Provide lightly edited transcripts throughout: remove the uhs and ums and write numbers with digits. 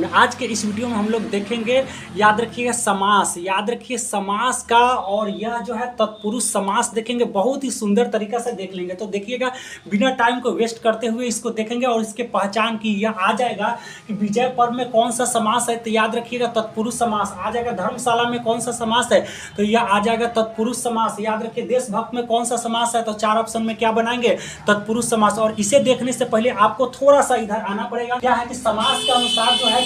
आज के इस वीडियो में हम लोग देखेंगे, याद रखिएगा समास, याद रखिए समास का। और यह जो है तत्पुरुष समास देखेंगे, बहुत ही सुंदर तरीका से देख लेंगे। तो देखिएगा, बिना टाइम को वेस्ट करते हुए इसको देखेंगे और इसके पहचान की यह आ जाएगा कि विजय पर्व में कौन सा समास है, तो याद रखिएगा तत्पुरुष समास आ जाएगा। धर्मशाला में कौन सा समास है, तो यह आ जाएगा तत्पुरुष समास। याद रखिए, देशभक्त में कौन सा समास है, तो 4 ऑप्शन में क्या बनाएंगे, तत्पुरुष समास। और इसे देखने से पहले आपको थोड़ा सा इधर आना पड़ेगा। क्या है कि समास के अनुसार जो है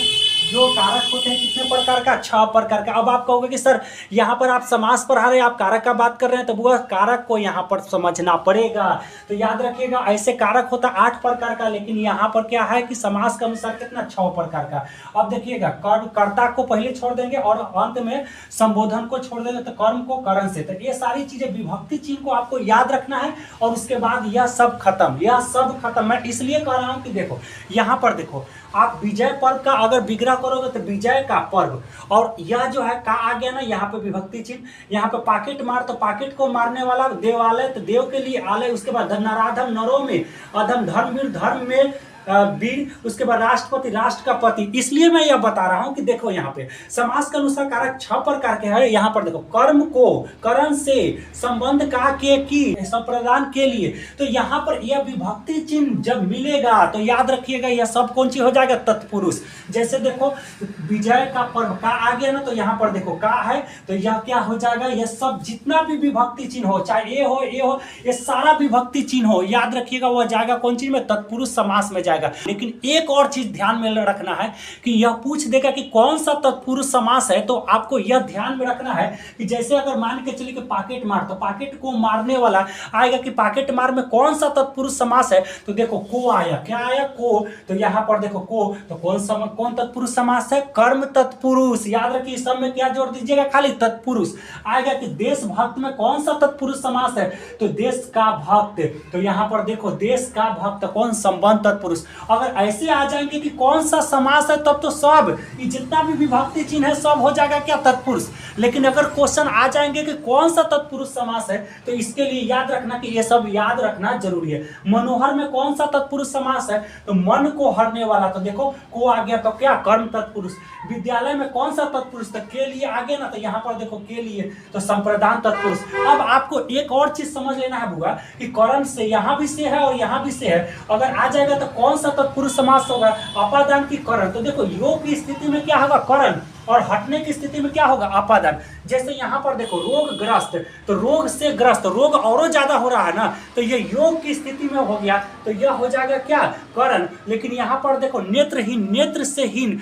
जो कारक होते हैं कितने प्रकार का, 6 प्रकार का। अब आप कहोगे कि सर यहाँ पर आप समास पढ़ा रहे हैं, आप कारक का बात कर रहे हैं, तो वह कारक को यहाँ पर समझना पड़ेगा। तो याद रखिएगा, ऐसे कारक होता 8 प्रकार का, लेकिन यहाँ पर क्या है कि समास के अनुसार कितना, 6 प्रकार का। अब देखिएगा, कर्म कर्ता को पहले छोड़ देंगे और अंत में संबोधन को छोड़ देंगे, तो कर्म को करण से। तो ये सारी चीजें विभक्ति चिन्ह को आपको याद रखना है और उसके बाद यह सब खत्म, यह सब खत्म। मैं इसलिए कह रहा हूं कि देखो यहाँ पर देखो, आप विजय पर्व का अगर विग्रह करोगे तो विजय का पर्व, और यह जो है का आ गया ना यहाँ पे विभक्ति चिन्ह। यहाँ पे पाकेट मार, तो पाकेट को मारने वाला देवालय, तो देव के लिए आलय। उसके बाद नराधम, नरों में अधम, धर्मवीर, धर्म में वीर। उसके बाद राष्ट्रपति, राष्ट्र का पति। इसलिए मैं यह बता रहा हूं कि देखो यहाँ पे समास के अनुसार कारक 6 प्रकार के हैं। यहाँ पर देखो, कर्म को करण से, संबंध का के की, संप्रदान के लिए। तो यहाँ पर यह विभक्ति चिन्ह जब मिलेगा तो याद रखिएगा यह सब कौन सी हो जाएगा, तत्पुरुष। जैसे देखो विजय का पर्व का आ गया ना, तो यहाँ पर देखो का है, तो यह क्या हो जाएगा, यह सब जितना भी विभक्ति चिन्ह हो, चाहे ए हो, ये सारा विभक्ति चिन्ह हो, याद रखिएगा वह जाएगा कौन चीज में, तत्पुरुष समास में जाएगा। लेकिन एक और चीज ध्यान में रखना है कि यह पूछ देगा कि कौन सा तत्पुरुष समास है, तो आपको यह ध्यान में रखना है कि जैसे अगर मान के चलिए कि पाकेट मार, तो पाकेट को मारने वाला आएगा कि पाकेट मार में कौन सा तत्पुरुष समास है, तो देखो को आया, क्या आया, को। तो यहां पर देखो को, तो कौन तत्पुरुष समास है, कर्म तत्पुरुष। याद रखिए, सब में क्या जोड़ दीजिएगा, खाली तत्पुरुष आएगा। कि देशभक्त में कौन सा तत्पुरुष समास है, तो देश का भक्त। तो यहां पर देखो देश का भक्त, कौन, संबंध तत्पुरुष। अगर ऐसे आ जाएंगे कि कौन सा समास है, तब तो सब जितना भी विभक्ति चिन्ह है सब हो जाएगा क्या, तत्पुरुष। लेकिन अगर क्वेश्चन आ जाएंगे कि कौन सा तत्पुरुष समास है, तो इसके लिए याद रखना कि ये सब याद रखना जरूरी है। मनोहर में कौन सा तत्पुरुष समास है, तो मन को हरने वाला, तो देखो को आ गया, तो क्या, कर्म तत्पुरुष। विद्यालय में कौन सा तत्पुरुष, तो के लिए आ गया ना, तो यहाँ पर देखो के लिए, तो संप्रदान तत्पुरुष। अब आपको एक और चीज समझ लेना है बुआ, कि करण से यहाँ भी से है और यहाँ भी से है, अगर आ जाएगा तो कौन सा तत्पुरुष समास होगा, अपादान की करण। तो देखो योग की स्थिति में क्या होगा, करण, और हटने की स्थिति में क्या होगा, अपादान। जैसे यहाँ पर देखो रोग ग्रस्त, तो रोग से ग्रस्त, रोग और ज्यादा हो रहा है ना, तो ये योग की स्थिति में हो गया, तो यह हो जाएगा क्या, करण। लेकिन यहाँ पर देखो नेत्रहीन, नेत्र से हीन,